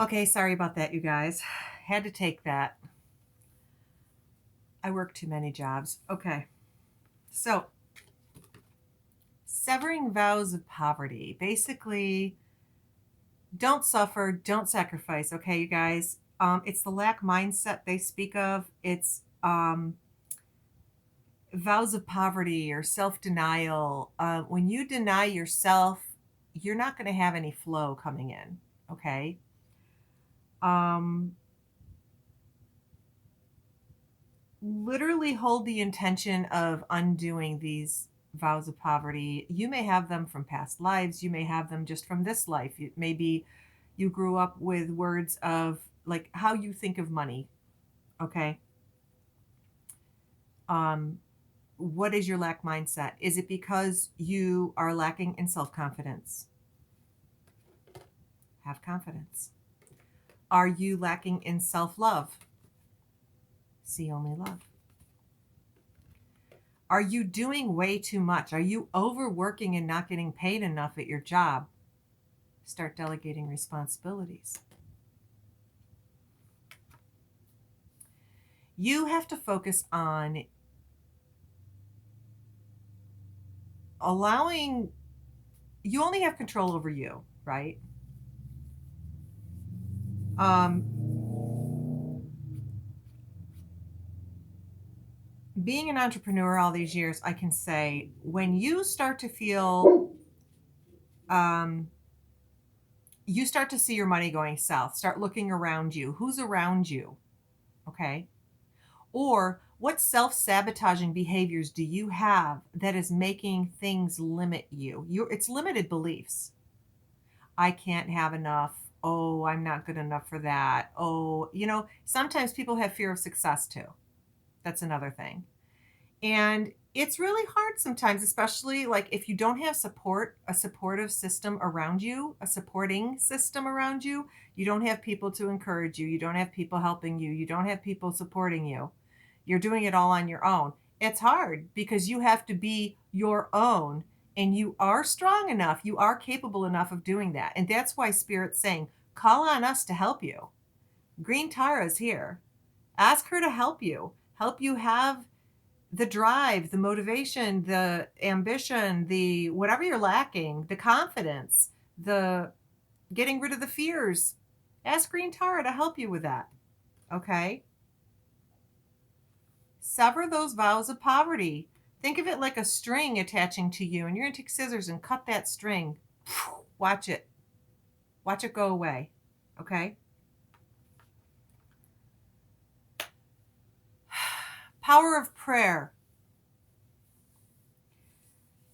Okay, sorry about that, you guys. Had to take that. I work too many jobs. Okay, so severing vows of poverty. Basically, don't suffer, don't sacrifice. Okay, you guys. It's the lack mindset they speak of. It's vows of poverty or self denial. When you deny yourself, you're not going to have any flow coming in. Okay. Um, Literally hold the intention of undoing these vows of poverty. You may have them from past lives, you may have them just from this life. Maybe you grew up with words of like how you think of money. Okay. Um, what is your lack mindset? Is it because you are lacking in self confidence? Have confidence. Are you lacking in self love? See only love. Are you doing way too much? Are you overworking and not getting paid enough at your job? Start delegating responsibilities. You have to focus on allowing, you only have control over you, right? Um, Being an entrepreneur all these years, I can say when you start to feel, um, you start to see your money going south, start looking around you. Who's around you? Okay. Or what self sabotaging behaviors do you have that is making things limit you? It's limited beliefs. I can't have enough. Oh, I'm not good enough for that. Oh, sometimes people have fear of success too. That's another thing. And it's really hard sometimes, especially like if you don't have support, a supportive system around you, a supporting system around you, you don't have people to encourage you, you don't have people helping you, you don't have people supporting you. You're doing it all on your own. It's hard because you have to be your own and you are strong enough, you are capable enough of doing that. And that's why Spirit's saying, call on us to help you. Green Tara's here. Ask her to help you have the drive, the motivation, the ambition, the whatever you're lacking, the confidence, the getting rid of the fears. Ask Green Tara to help you with that. Okay? Sever those vows of poverty. Think of it like a string attaching to you, and you're going to take scissors and cut that string. Watch it. Watch it go away. Okay? Power of prayer.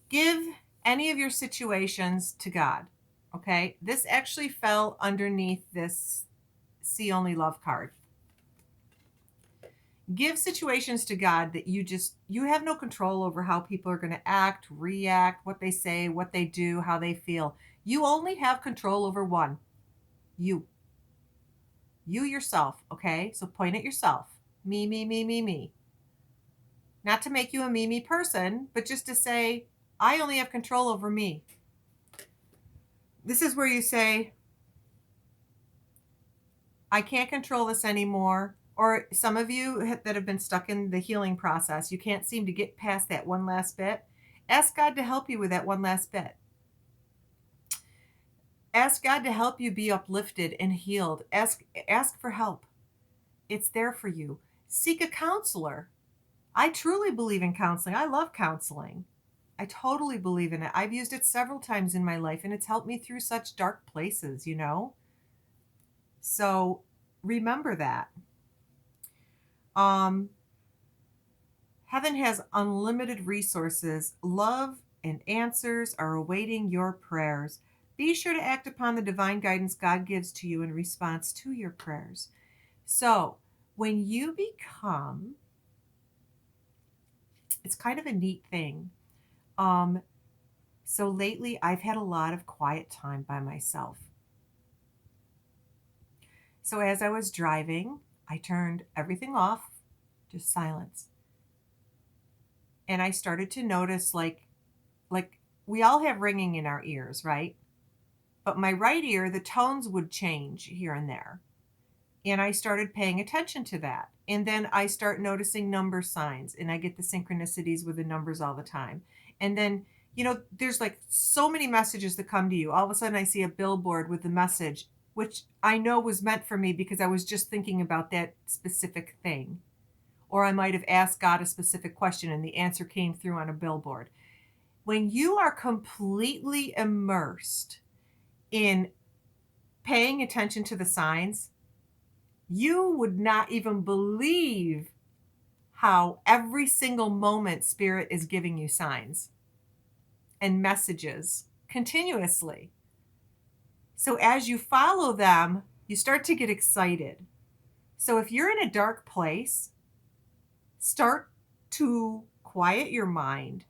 Give any of your situations to God. Okay? This actually fell underneath this See Only Love card. Give situations to God that you have no control over how people are going to act, react, what they say, what they do, how they feel. You only have control over one. You. You yourself, okay? So point at yourself. Me, me, me, me, me. Not to make you a me person, but just to say, I only have control over me. This is where you say, I can't control this anymore. Or some of you that have been stuck in the healing process, you can't seem to get past that one last bit. Ask God to help you with that one last bit. Ask God to help you be uplifted and healed. Ask for help. It's there for you. Seek a counselor. I truly believe in counseling. I love counseling. I totally believe in it. I've used it several times in my life and it's helped me through such dark places. So remember that. Um, Heaven has unlimited resources. Love and answers are awaiting your prayers. Be sure to act upon the divine guidance God gives to you in response to your prayers. So, when you become, it's kind of a neat thing. Um, so lately I've had a lot of quiet time by myself. So as I was driving, I turned everything off, just silence. And I started to notice like we all have ringing in our ears, right? But my right ear, the tones would change here and there. And I started paying attention to that. And then I start noticing number signs, and I get the synchronicities with the numbers all the time. And then, there's like so many messages that come to you. All of a sudden, I see a billboard with the message, which I know was meant for me because I was just thinking about that specific thing. Or I might have asked God a specific question and the answer came through on a billboard. When you are completely immersed in paying attention to the signs, you would not even believe how every single moment Spirit is giving you signs and messages continuously. So as you follow them, you start to get excited. So if you're in a dark place, start to quiet your mind,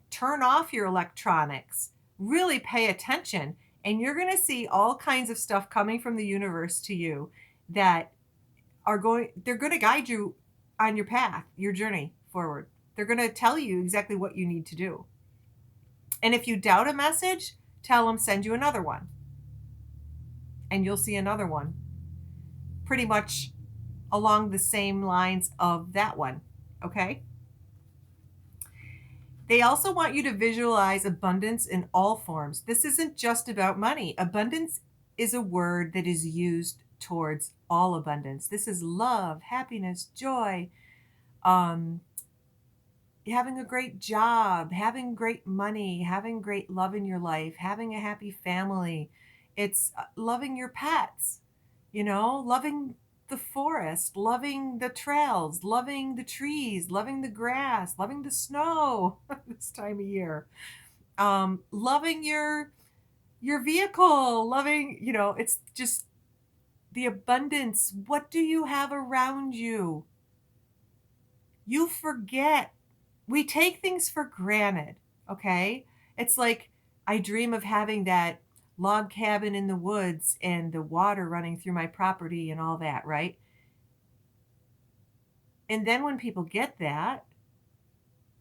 turn off your electronics, really pay attention, and you're going to see all kinds of stuff coming from the universe to you that they're going to guide you on your path, your journey forward. They're going to tell you exactly what you need to do. And if you doubt a message, tell them send you another one. And you'll see another one pretty much along the same lines of that one. Okay? They also want you to visualize abundance in all forms. This isn't just about money. Abundance is a word that is used towards all abundance. This is love, happiness, joy, having a great job, having great money, having great love in your life, having a happy family. It's loving your pets, loving the forest, loving the trails, loving the trees, loving the grass, loving the snow this time of year, loving your vehicle, loving, it's just the abundance. What do you have around you? You forget. We take things for granted, okay? It's like I dream of having that log cabin in the woods and the water running through my property and all that, right? And then when people get that,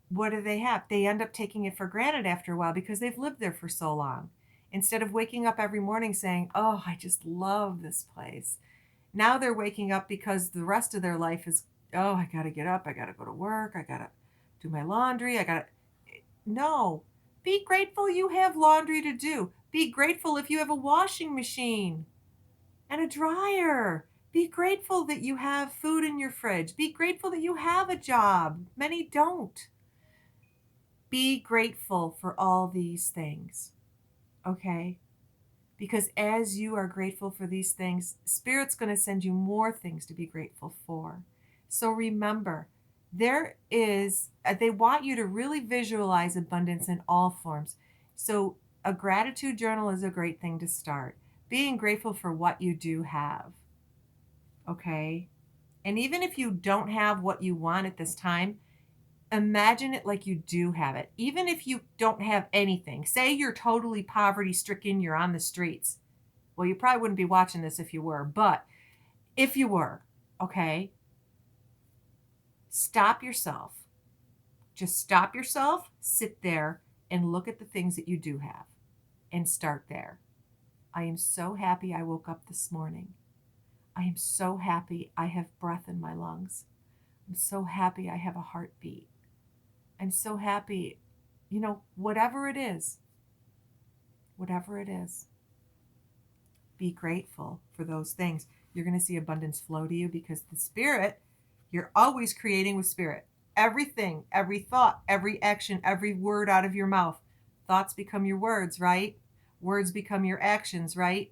what do they have? They end up taking it for granted after a while because they've lived there for so long. Instead of waking up every morning saying, oh, I just love this place. Now they're waking up because the rest of their life is, oh, I got to get up. I got to go to work. I got to do my laundry. No, be grateful you have laundry to do. Be grateful if you have a washing machine and a dryer. Be grateful that you have food in your fridge. Be grateful that you have a job. Many don't. Be grateful for all these things, okay? Because as you are grateful for these things, Spirit's going to send you more things to be grateful for. So remember, they want you to really visualize abundance in all forms. So a gratitude journal is a great thing to start. Being grateful for what you do have, okay? And even if you don't have what you want at this time, imagine it like you do have it. Even if you don't have anything, say you're totally poverty stricken, you're on the streets. Well, you probably wouldn't be watching this if you were, but if you were, okay, stop yourself. Just stop yourself, sit there, and look at the things that you do have and start there. I am so happy I woke up this morning. I am so happy I have breath in my lungs. I'm so happy I have a heartbeat. I'm so happy, whatever it is, be grateful for those things. You're going to see abundance flow to you because the Spirit, you're always creating with Spirit. Everything, every thought, every action, every word out of your mouth. Thoughts become your words, right? Words become your actions, right?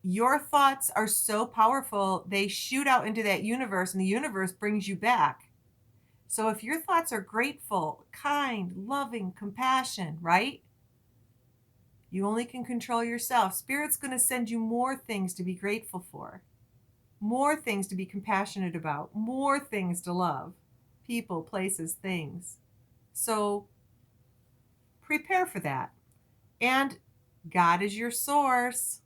Your thoughts are so powerful, they shoot out into that universe, and the universe brings you back. So if your thoughts are grateful, kind, loving, compassion, right? You only can control yourself. Spirit's going to send you more things to be grateful for, more things to be compassionate about, more things to love, people, places, things. So prepare for that. And God is your source.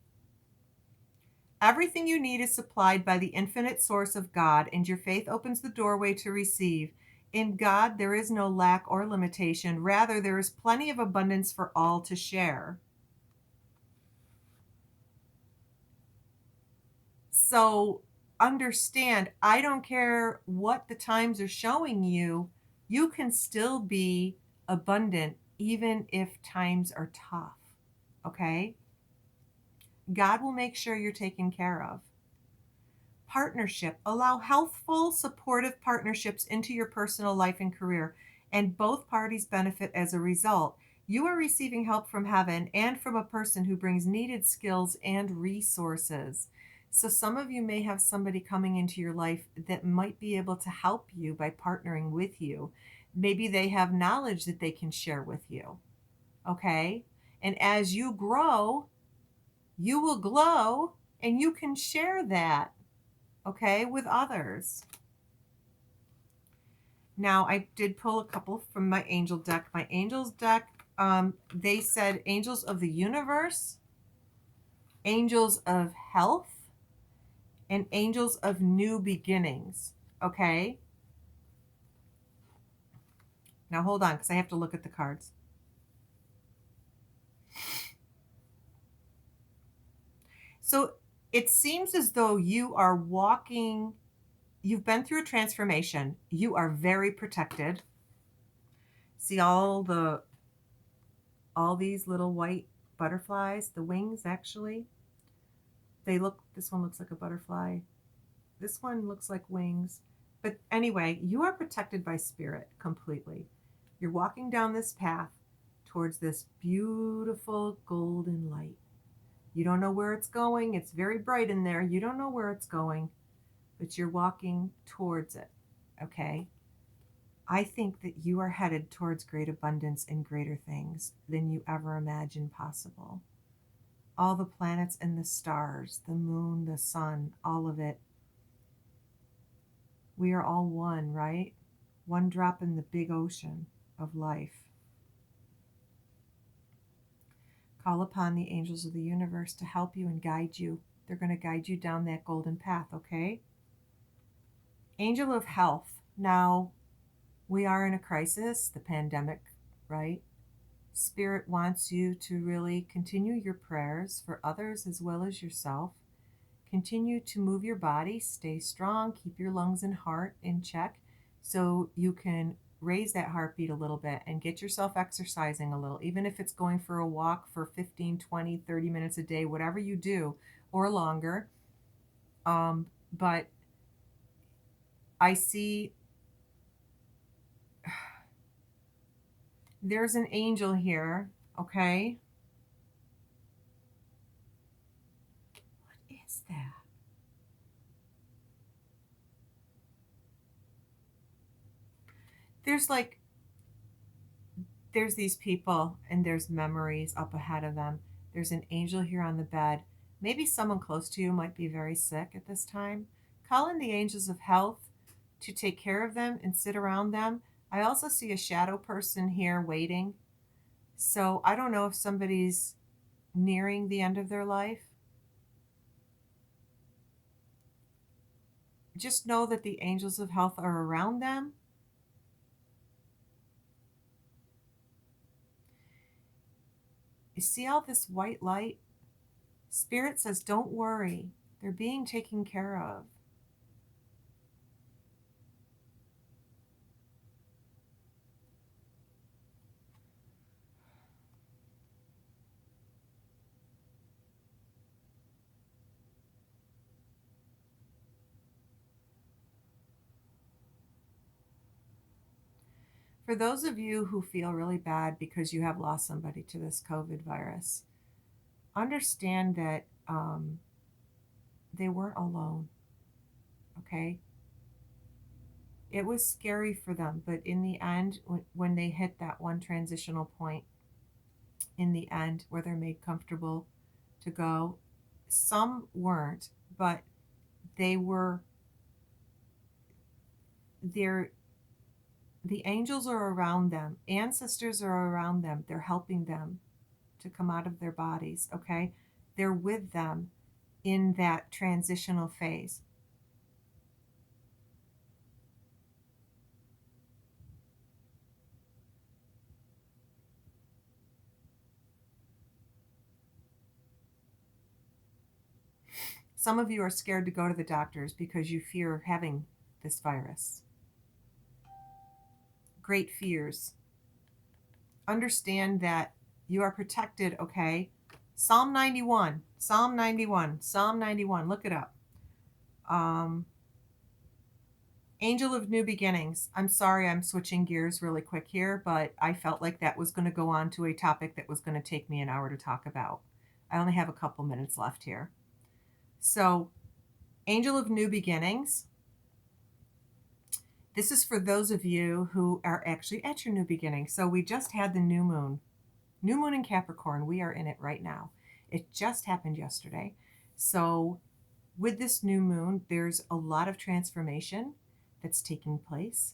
Everything you need is supplied by the infinite source of God, and your faith opens the doorway to receive. In God, there is no lack or limitation. Rather, there is plenty of abundance for all to share. So understand, I don't care what the times are showing you, you can still be abundant even if times are tough. Okay? God will make sure you're taken care of. Partnership. Allow healthful, supportive partnerships into your personal life and career, and both parties benefit as a result. You are receiving help from heaven and from a person who brings needed skills and resources. So, some of you may have somebody coming into your life that might be able to help you by partnering with you. Maybe they have knowledge that they can share with you. Okay? And as you grow, you will glow and you can share that, okay, with others. Now, I did pull a couple from my angel deck. My angels deck, they said angels of the universe, angels of health, and angels of new beginnings. Okay? Now, hold on, because I have to look at the cards. So, it seems as though you are walking, you've been through a transformation. You are very protected. See all these little white butterflies, the wings actually. This one looks like a butterfly. This one looks like wings. But anyway, you are protected by spirit completely. You're walking down this path towards this beautiful golden light. You don't know where it's going. It's very bright in there. You don't know where it's going, but you're walking towards it. Okay? I think that you are headed towards great abundance and greater things than you ever imagined possible. All the planets and the stars, the moon, the sun, all of it. We are all one, right? One drop in the big ocean of life. Call upon the angels of the universe to help you and guide you. They're going to guide you down that golden path, okay? Angel of health. Now, we are in a crisis, the pandemic, right? Spirit wants you to really continue your prayers for others as well as yourself. Continue to move your body, stay strong, keep your lungs and heart in check so you can raise that heartbeat a little bit and get yourself exercising a little, even if it's going for a walk for 15, 20, 30 minutes a day, whatever you do, or longer. But I see there's an angel here, okay? What is that? There's like there's these people and there's memories up ahead of them. There's an angel here on the bed. Maybe someone close to you might be very sick at this time. Call in the angels of health to take care of them and sit around them. I also see a shadow person here waiting. So I don't know if somebody's nearing the end of their life. Just know that the angels of health are around them. You see all this white light? Spirit says, don't worry. They're being taken care of. For those of you who feel really bad because you have lost somebody to this COVID virus, understand that they weren't alone, okay? It was scary for them, but in the end, when they hit that one transitional point, in the end, where they're made comfortable to go, some weren't, but they were, they're, the angels are around them, ancestors are around them, they're helping them to come out of their bodies, okay? They're with them in that transitional phase. Some of you are scared to go to the doctors because you fear having this virus. Great fears. Understand that you are protected, okay? Psalm 91, Psalm 91, Psalm 91, look it up. Angel of New Beginnings. I'm sorry I'm switching gears really quick here, but I felt like that was going to go on to a topic that was going to take me an hour to talk about. I only have a couple minutes left here. So, Angel of New Beginnings. This is for those of you who are actually at your new beginning. So we just had the new moon. New moon in Capricorn. We are in it right now. It just happened yesterday. So with this new moon, there's a lot of transformation that's taking place.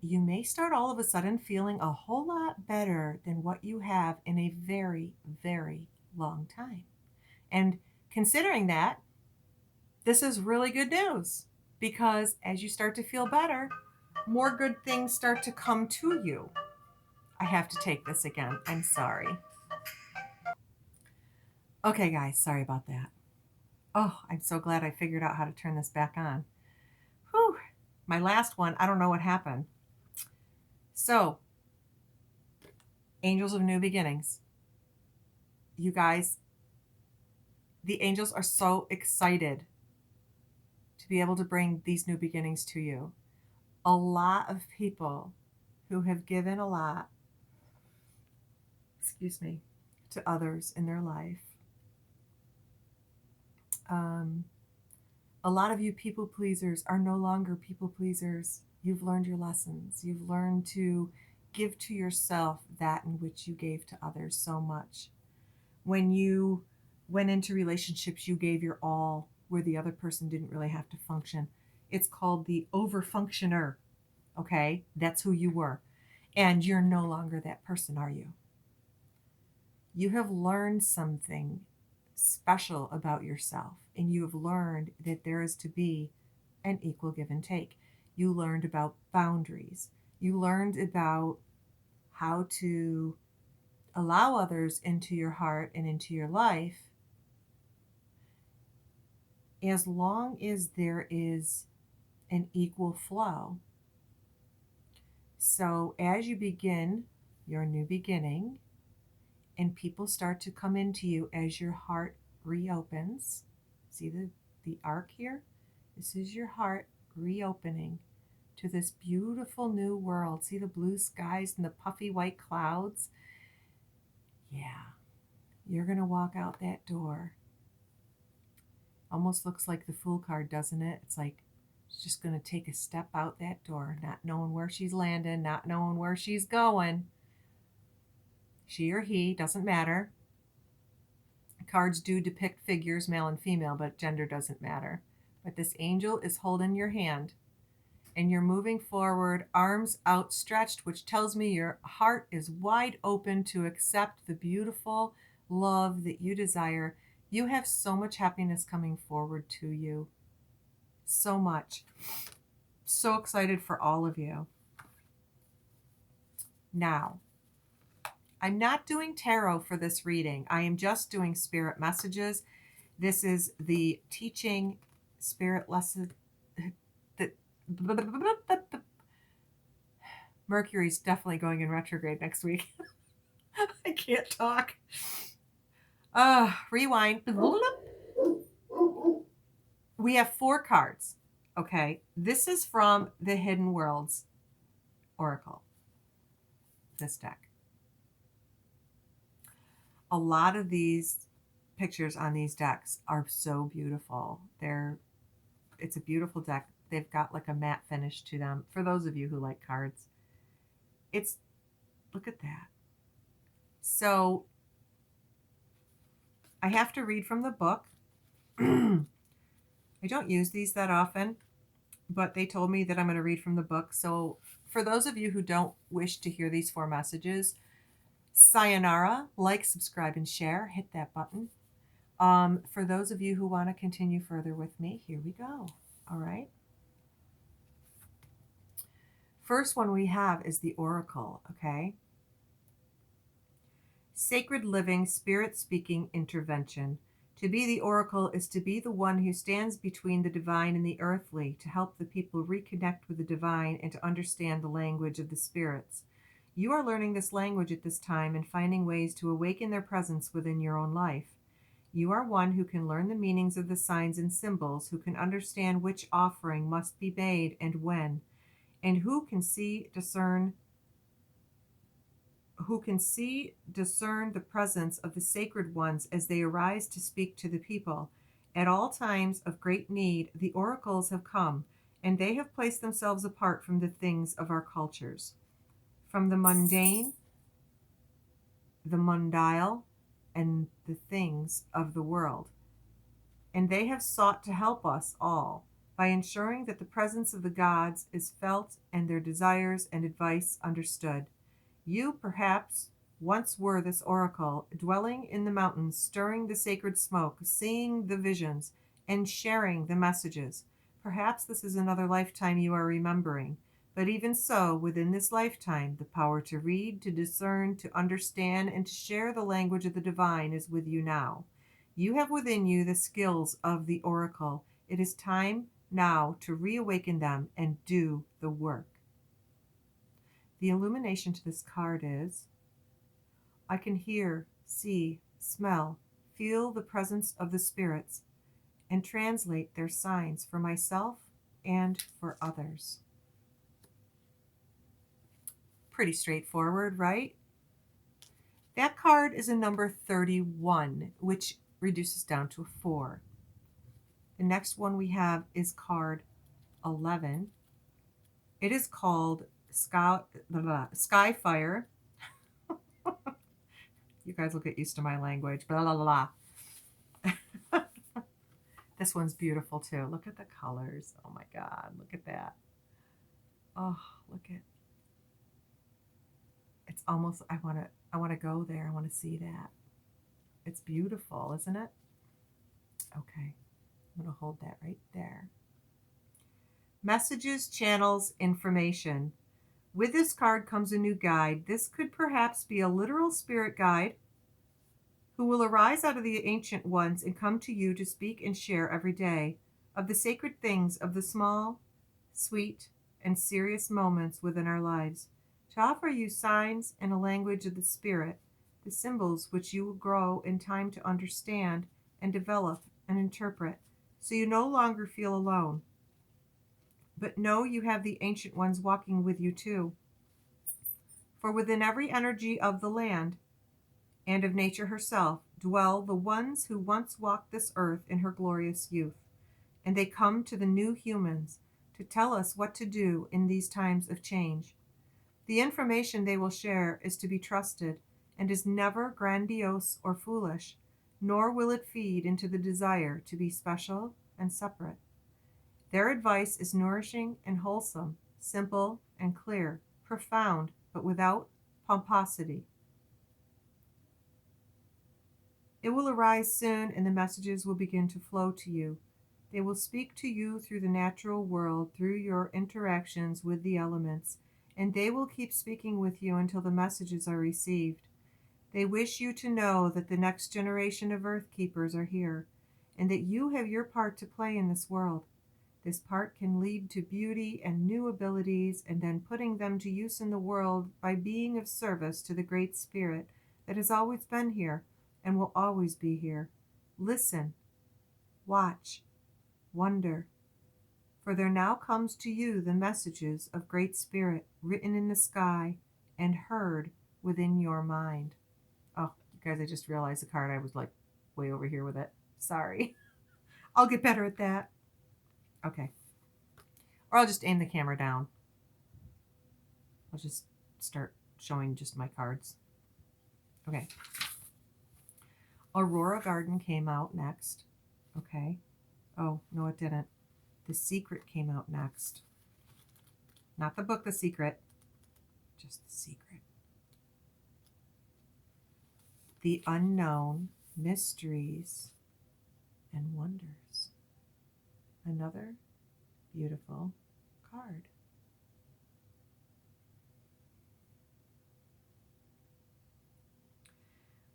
You may start all of a sudden feeling a whole lot better than what you have in a very, very long time. And considering that, this is really good news, because as you start to feel better, more good things start to come to you. I have to take this again. I'm sorry. Okay, guys, sorry about that. Oh, I'm so glad I figured out how to turn this back on. Whew. My last one, I don't know what happened. So, Angels of New Beginnings. You guys, the angels are so excited to be able to bring these new beginnings to you. A lot of people who have given a lot, to others in their life. A lot of you people pleasers are no longer people pleasers. You've learned your lessons. You've learned to give to yourself that in which you gave to others so much. When you went into relationships, you gave your all where the other person didn't really have to function. It's called the overfunctioner. Okay? That's who you were. And you're no longer that person, are you? You have learned something special about yourself, and you have learned that there is to be an equal give and take. You learned about boundaries. You learned about how to allow others into your heart and into your life, as long as there is an equal flow. So as you begin your new beginning, and people start to come into you as your heart reopens. See the arc here? This is your heart reopening to this beautiful new world. See the blue skies and the puffy white clouds? Yeah. You're going to walk out that door. Almost looks like the Fool card, doesn't it? It's like she's just going to take a step out that door, not knowing where she's landing, not knowing where she's going. She or he, doesn't matter. Cards do depict figures, male and female, but gender doesn't matter. But this angel is holding your hand, and you're moving forward, arms outstretched, which tells me your heart is wide open to accept the beautiful love that you desire. You have so much happiness coming forward to you. So much. So excited for all of you. Now, I'm not doing tarot for this reading. I am just doing spirit messages. This is the teaching spirit lesson. Mercury's definitely going in retrograde next week. I can't talk. Rewind. We have 4 cards. Okay. This is from the Hidden Worlds Oracle. This deck. A lot of these pictures on these decks are so beautiful. It's a beautiful deck. They've got like a matte finish to them. For those of you who like cards, look at that. So I have to read from the book. I don't use these that often, but they told me that I'm going to read from the book. So for those of you who don't wish to hear these 4 messages, sayonara, like, subscribe, and share. Hit that button. For those of you who want to continue further with me, here we go. All right. First one we have is the Oracle, okay? Sacred living, spirit speaking intervention. To be the oracle is to be the one who stands between the divine and the earthly, to help the people reconnect with the divine and to understand the language of the spirits. You are learning this language at this time and finding ways to awaken their presence within your own life. You are one who can learn the meanings of the signs and symbols, who can understand which offering must be made and when, and discern the presence of the sacred ones as they arise to speak to the people. At all times of great need, the oracles have come, and they have placed themselves apart from the things of our cultures, from the mundane, the mundile, and the things of the world. And they have sought to help us all by ensuring that the presence of the gods is felt and their desires and advice understood. You, perhaps, once were this oracle, dwelling in the mountains, stirring the sacred smoke, seeing the visions, and sharing the messages. Perhaps this is another lifetime you are remembering. But even so, within this lifetime, the power to read, to discern, to understand, and to share the language of the divine is with you now. You have within you the skills of the oracle. It is time now to reawaken them and do the work. The illumination to this card is: I can hear, see, smell, feel the presence of the spirits, and translate their signs for myself and for others. Pretty straightforward, right? That card is a number 31, which reduces down to a 4. The next one we have is card 11. It is called Skyfire. You guys will get used to my language. Blah, blah, blah. This one's beautiful too. Look at the colors. Oh my God, look at that. Oh, look at. It's almost, I want to go there. I want to see that. It's beautiful, isn't it? Okay, I'm going to hold that right there. Messages, channels, information. With this card comes a new guide. This could perhaps be a literal spirit guide who will arise out of the ancient ones and come to you to speak and share every day of the sacred things of the small, sweet, and serious moments within our lives, to offer you signs and a language of the spirit, the symbols which you will grow in time to understand and develop and interpret, so you no longer feel alone. But know you have the ancient ones walking with you too. For within every energy of the land and of nature herself dwell the ones who once walked this earth in her glorious youth, and they come to the new humans to tell us what to do in these times of change. The information they will share is to be trusted and is never grandiose or foolish, nor will it feed into the desire to be special and separate. Their advice is nourishing and wholesome, simple and clear, profound, but without pomposity. It will arise soon, and the messages will begin to flow to you. They will speak to you through the natural world, through your interactions with the elements, and they will keep speaking with you until the messages are received. They wish you to know that the next generation of Earth Keepers are here, and that you have your part to play in this world. This part can lead to beauty and new abilities, and then putting them to use in the world by being of service to the Great Spirit that has always been here and will always be here. Listen, watch, wonder, for there now comes to you the messages of Great Spirit written in the sky and heard within your mind. Oh, you guys, I just realized the card. I was like way over here with it. Sorry. I'll get better at that. Okay. Or I'll just aim the camera down. I'll just start showing just my cards. Okay. Aurora Garden came out next. Okay. Oh, no, it didn't. The Secret came out next. Not the book, The Secret. Just The Secret. The Unknown, Mysteries, and Wonders. Another beautiful card.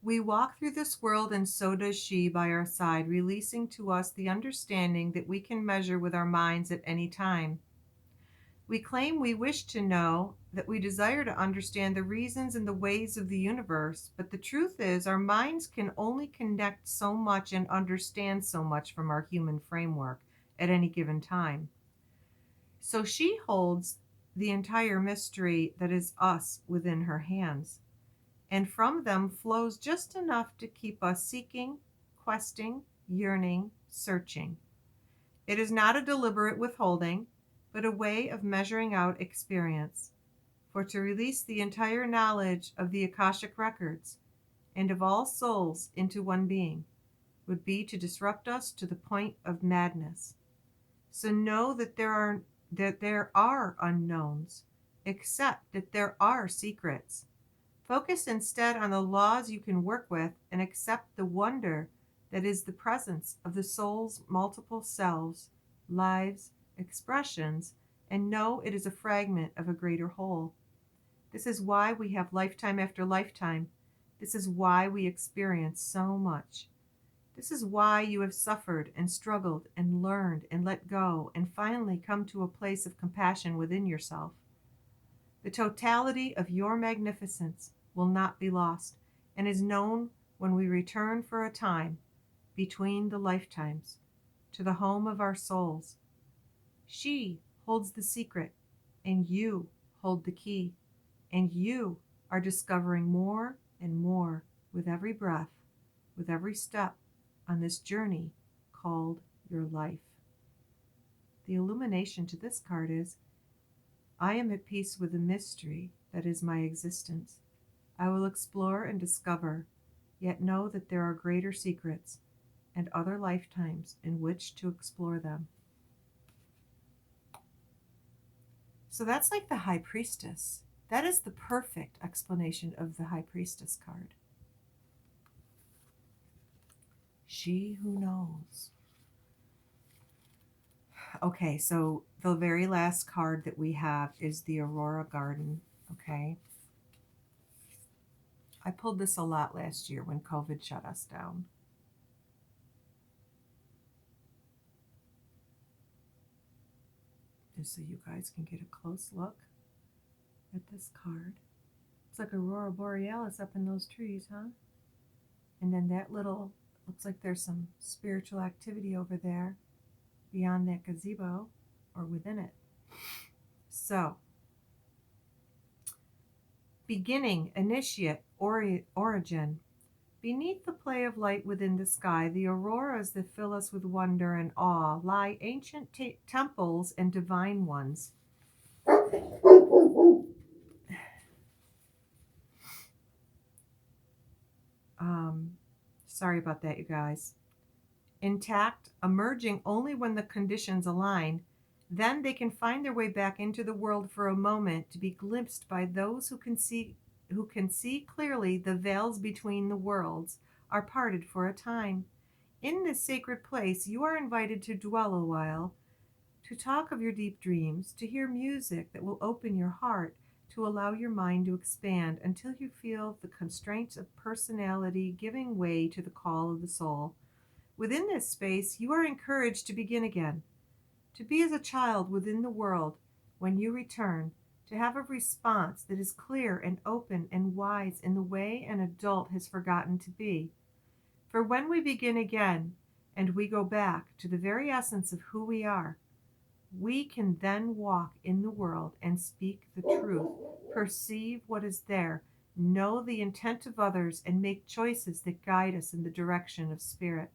We walk through this world, and so does she by our side, releasing to us the understanding that we can measure with our minds at any time. We claim we wish to know, that we desire to understand the reasons and the ways of the universe, but the truth is, our minds can only connect so much and understand so much from our human framework at any given time. So she holds the entire mystery that is us within her hands, and from them flows just enough to keep us seeking, questing, yearning, searching. It is not a deliberate withholding, but a way of measuring out experience. For to release the entire knowledge of the Akashic records and of all souls into one being would be to disrupt us to the point of madness. So know that there are unknowns, accept that there are secrets. Focus instead on the laws you can work with and accept the wonder that is the presence of the soul's multiple selves, lives, expressions, and know it is a fragment of a greater whole. This is why we have lifetime after lifetime. This is why we experience so much. This is why you have suffered and struggled and learned and let go and finally come to a place of compassion within yourself. The totality of your magnificence will not be lost and is known when we return for a time between the lifetimes to the home of our souls. She holds the secret, and you hold the key, and you are discovering more and more with every breath, with every step on this journey called your life. The illumination to this card is, I am at peace with the mystery that is my existence. I will explore and discover, yet know that there are greater secrets and other lifetimes in which to explore them. So that's like the High Priestess. That is the perfect explanation of the High Priestess card. She who knows. Okay, so the very last card that we have is the Aurora Garden. Okay. I pulled this a lot last year when COVID shut us down. Just so you guys can get a close look at this card. It's like Aurora Borealis up in those trees, huh? And then that little, looks like there's some spiritual activity over there beyond that gazebo or within it. So, beginning, initiate, origin. Beneath the play of light within the sky, the auroras that fill us with wonder and awe, lie ancient temples and divine ones. Sorry about that, you guys. Intact, emerging only when the conditions align, then they can find their way back into the world for a moment to be glimpsed by those who can see clearly the veils between the worlds are parted for a time. In this sacred place, you are invited to dwell a while, to talk of your deep dreams, to hear music that will open your heart, to allow your mind to expand until you feel the constraints of personality giving way to the call of the soul. Within this space, you are encouraged to begin again, to be as a child within the world when you return, to have a response that is clear and open and wise in the way an adult has forgotten to be. For when we begin again and we go back to the very essence of who we are, we can then walk in the world and speak the truth, perceive what is there, know the intent of others, and make choices that guide us in the direction of spirit.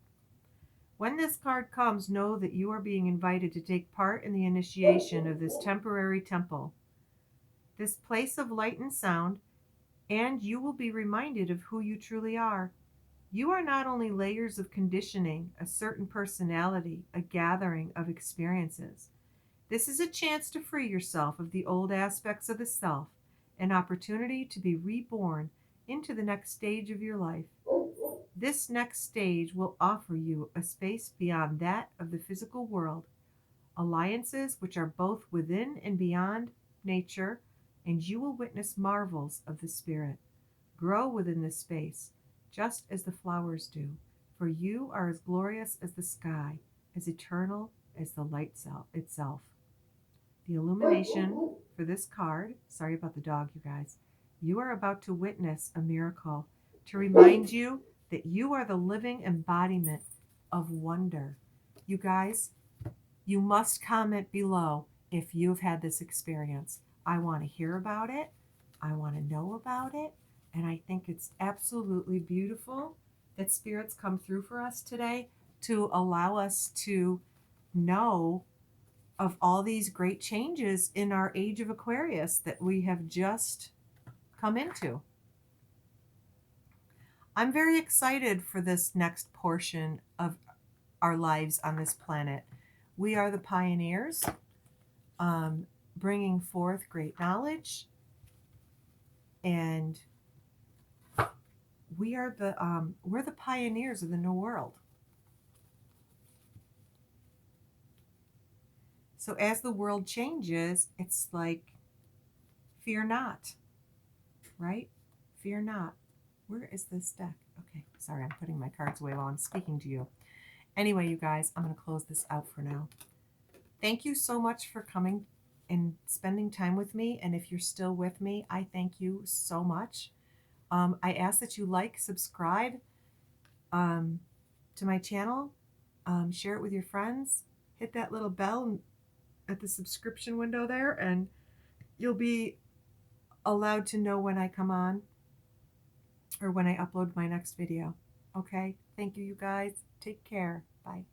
When this card comes, know that you are being invited to take part in the initiation of this temporary temple, this place of light and sound, and you will be reminded of who you truly are. You are not only layers of conditioning, a certain personality, a gathering of experiences. This is a chance to free yourself of the old aspects of the self, an opportunity to be reborn into the next stage of your life. This next stage will offer you a space beyond that of the physical world, alliances which are both within and beyond nature, and you will witness marvels of the spirit. Grow within this space. just as the flowers do. For you are as glorious as the sky, as eternal as the light itself. The illumination for this card, sorry about the dog, you guys, you are about to witness a miracle to remind you that you are the living embodiment of wonder. You guys, you must comment below if you've had this experience. I want to hear about it. I want to know about it. And I think it's absolutely beautiful that spirits come through for us today to allow us to know of all these great changes in our age of Aquarius that we have just come into. I'm very excited for this next portion of our lives on this planet. We are the pioneers, bringing forth great knowledge, and we're the pioneers of the new world. So as the world changes, it's like, fear not, right? Fear not. Where is this deck? Okay, sorry, I'm putting my cards away while I'm speaking to you. Anyway, you guys, I'm going to close this out for now. Thank you so much for coming and spending time with me. And if you're still with me, I thank you so much. I ask that you like, subscribe to my channel, share it with your friends, hit that little bell at the subscription window there, and you'll be allowed to know when I come on or when I upload my next video. Okay? Thank you, you guys. Take care. Bye.